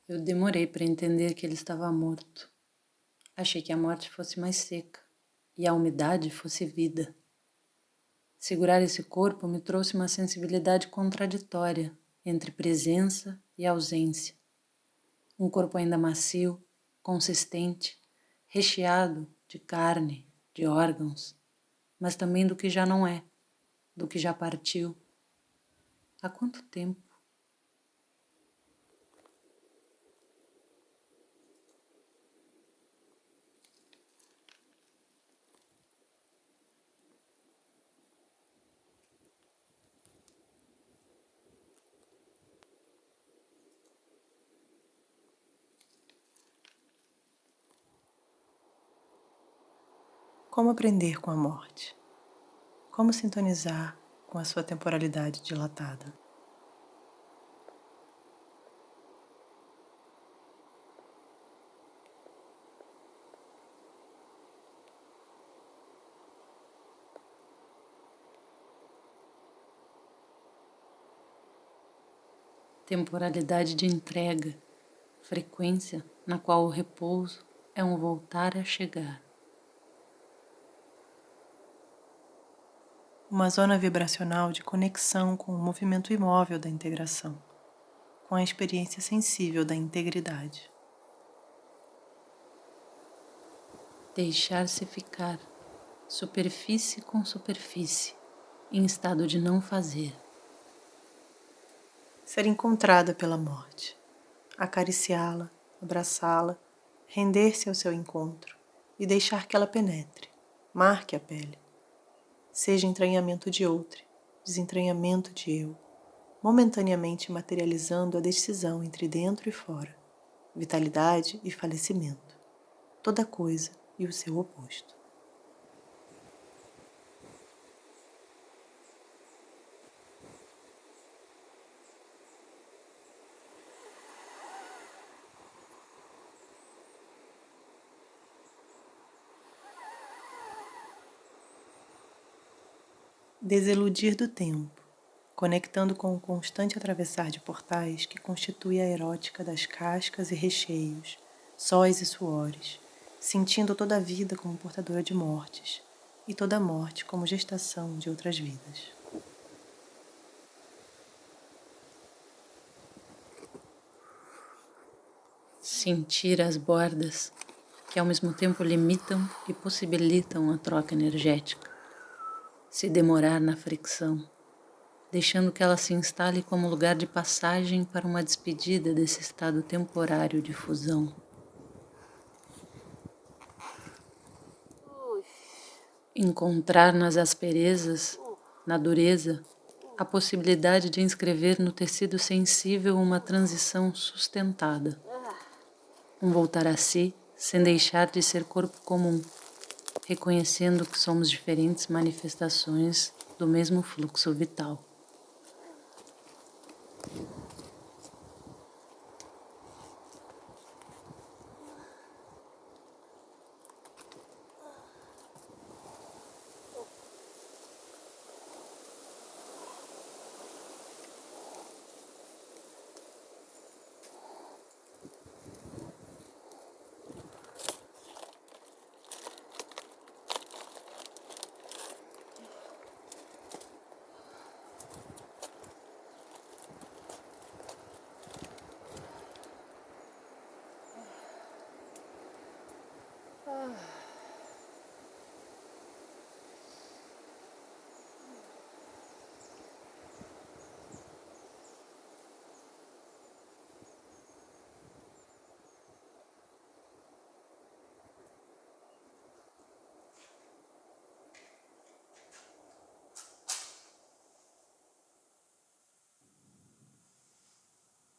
Eu demorei para entender que ele estava morto. Achei que a morte fosse mais seca e a umidade fosse vida. Segurar esse corpo me trouxe uma sensibilidade contraditória entre presença e ausência. Um corpo ainda macio, consistente, recheado de carne, de órgãos, mas também do que já não é, do que já partiu. Há quanto tempo? Como aprender com a morte? Como sintonizar com a sua temporalidade dilatada? Temporalidade de entrega, frequência na qual o repouso é um voltar a chegar. Uma zona vibracional de conexão com o movimento imóvel da integração, com a experiência sensível da integridade. Deixar-se ficar, superfície com superfície, em estado de não fazer. Ser encontrada pela morte, acariciá-la, abraçá-la, render-se ao seu encontro e deixar que ela penetre, marque a pele. Seja entranhamento de outrem, desentranhamento de eu, momentaneamente materializando a decisão entre dentro e fora, vitalidade e falecimento, toda coisa e o seu oposto. Desiludir do tempo, conectando com o constante atravessar de portais que constitui a erótica das cascas e recheios, sóis e suores, sentindo toda a vida como portadora de mortes e toda a morte como gestação de outras vidas. Sentir as bordas que ao mesmo tempo limitam e possibilitam a troca energética. Se demorar na fricção, deixando que ela se instale como lugar de passagem para uma despedida desse estado temporário de fusão. Encontrar nas asperezas, na dureza, a possibilidade de inscrever no tecido sensível uma transição sustentada. Um voltar a si sem deixar de ser corpo comum, reconhecendo que somos diferentes manifestações do mesmo fluxo vital.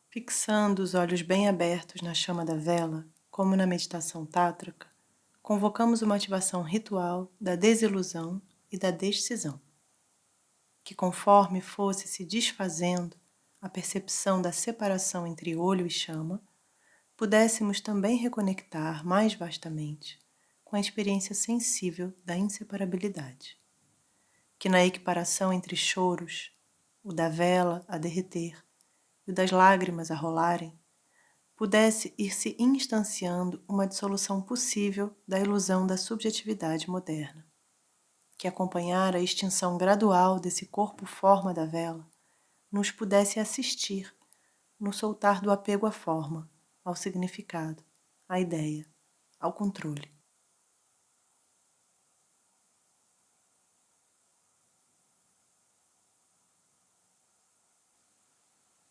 Fixando os olhos bem abertos na chama da vela, como na meditação tátrica, convocamos uma ativação ritual da desilusão e da descisão, que conforme fosse se desfazendo a percepção da separação entre olho e chama, pudéssemos também reconectar mais vastamente com a experiência sensível da inseparabilidade, que na equiparação entre choros, o da vela a derreter e o das lágrimas a rolarem, pudesse ir se instanciando uma dissolução possível da ilusão da subjetividade moderna, que acompanhar a extinção gradual desse corpo-forma da vela nos pudesse assistir no soltar do apego à forma, ao significado, à ideia, ao controle.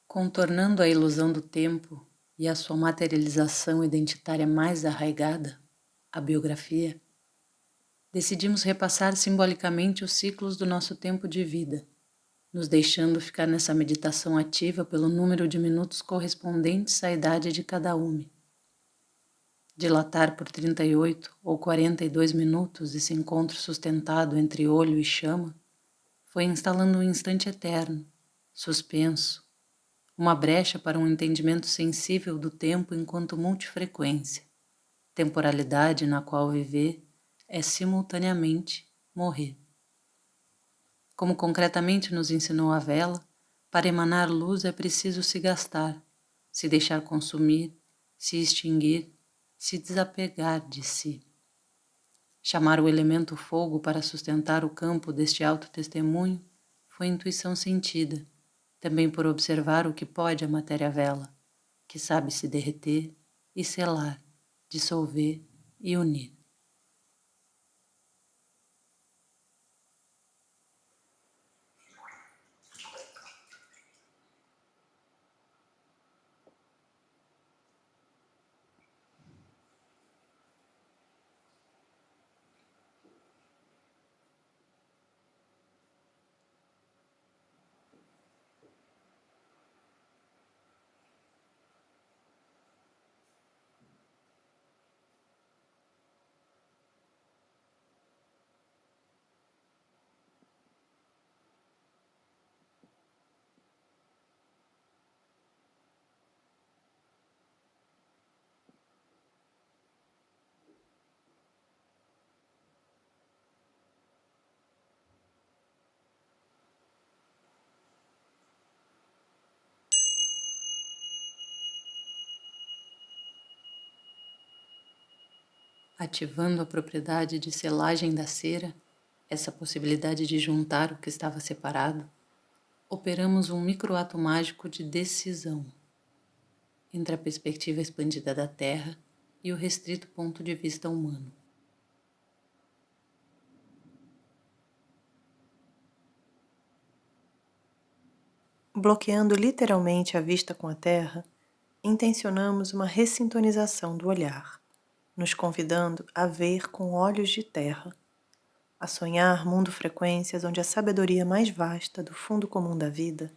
Contornando a ilusão do tempo e a sua materialização identitária mais arraigada, a biografia, decidimos repassar simbolicamente os ciclos do nosso tempo de vida, nos deixando ficar nessa meditação ativa pelo número de minutos correspondentes à idade de cada uma. Dilatar por 38 ou 42 minutos esse encontro sustentado entre olho e chama foi instalando um instante eterno, suspenso, uma brecha para um entendimento sensível do tempo enquanto multifrequência, temporalidade na qual viver é simultaneamente morrer. Como concretamente nos ensinou a vela, para emanar luz é preciso se gastar, se deixar consumir, se extinguir, se desapegar de si. Chamar o elemento fogo para sustentar o campo deste autotestemunho foi intuição sentida, também por observar o que pode a matéria vela, que sabe se derreter e selar, dissolver e unir. Ativando a propriedade de selagem da cera, essa possibilidade de juntar o que estava separado, operamos um microato mágico de decisão entre a perspectiva expandida da Terra e o restrito ponto de vista humano. Bloqueando literalmente a vista com a Terra, intencionamos uma ressintonização do olhar, nos convidando a ver com olhos de terra, a sonhar mundo-frequências onde a sabedoria mais vasta do fundo comum da vida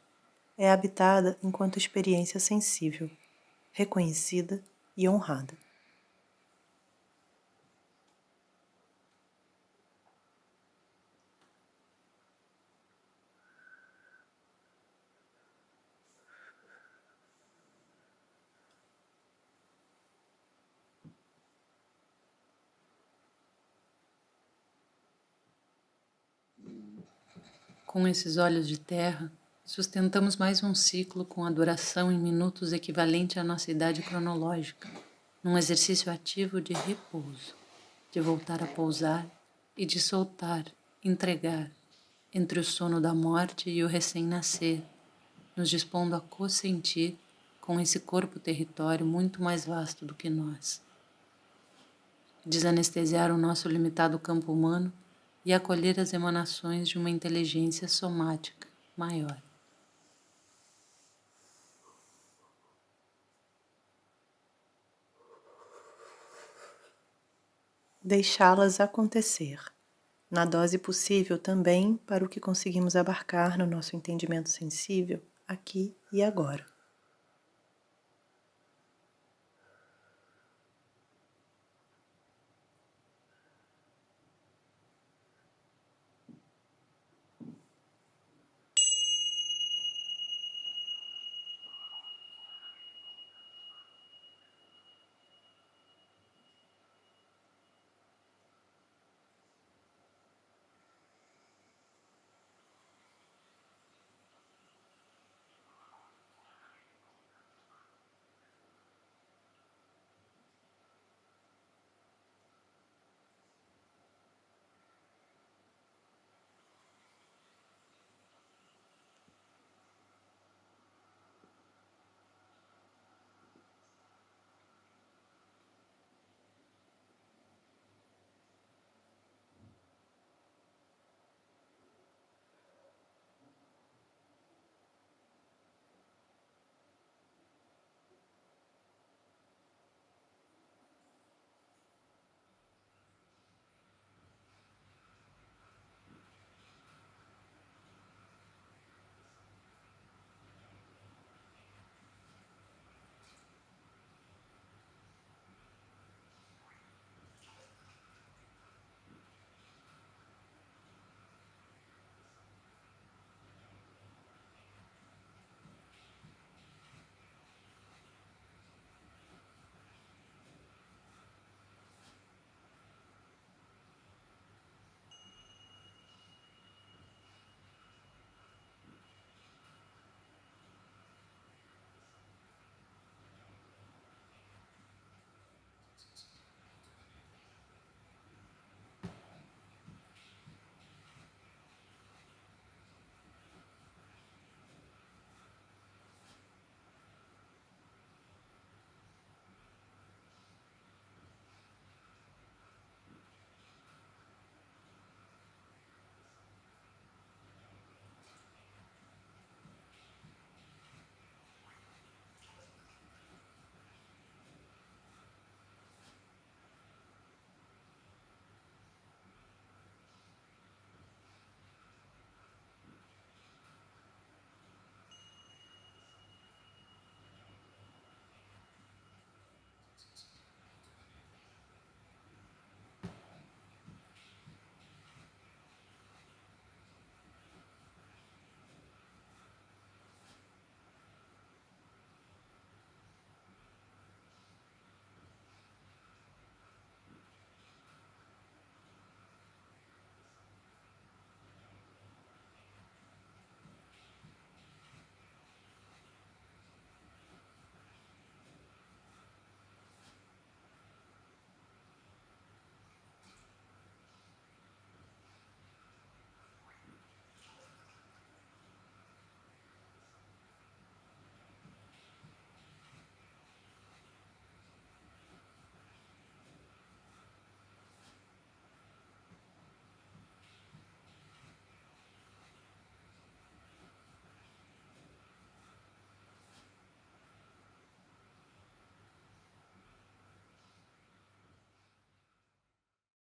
é habitada enquanto experiência sensível, reconhecida e honrada. Com esses olhos de terra, sustentamos mais um ciclo com a duração em minutos equivalente à nossa idade cronológica, num exercício ativo de repouso, de voltar a pousar e de soltar, entregar, entre o sono da morte e o recém-nascer, nos dispondo a co-sentir com esse corpo-território muito mais vasto do que nós. Desanestesiar o nosso limitado campo humano e acolher as emanações de uma inteligência somática maior. Deixá-las acontecer, na dose possível também para o que conseguimos abarcar no nosso entendimento sensível aqui e agora.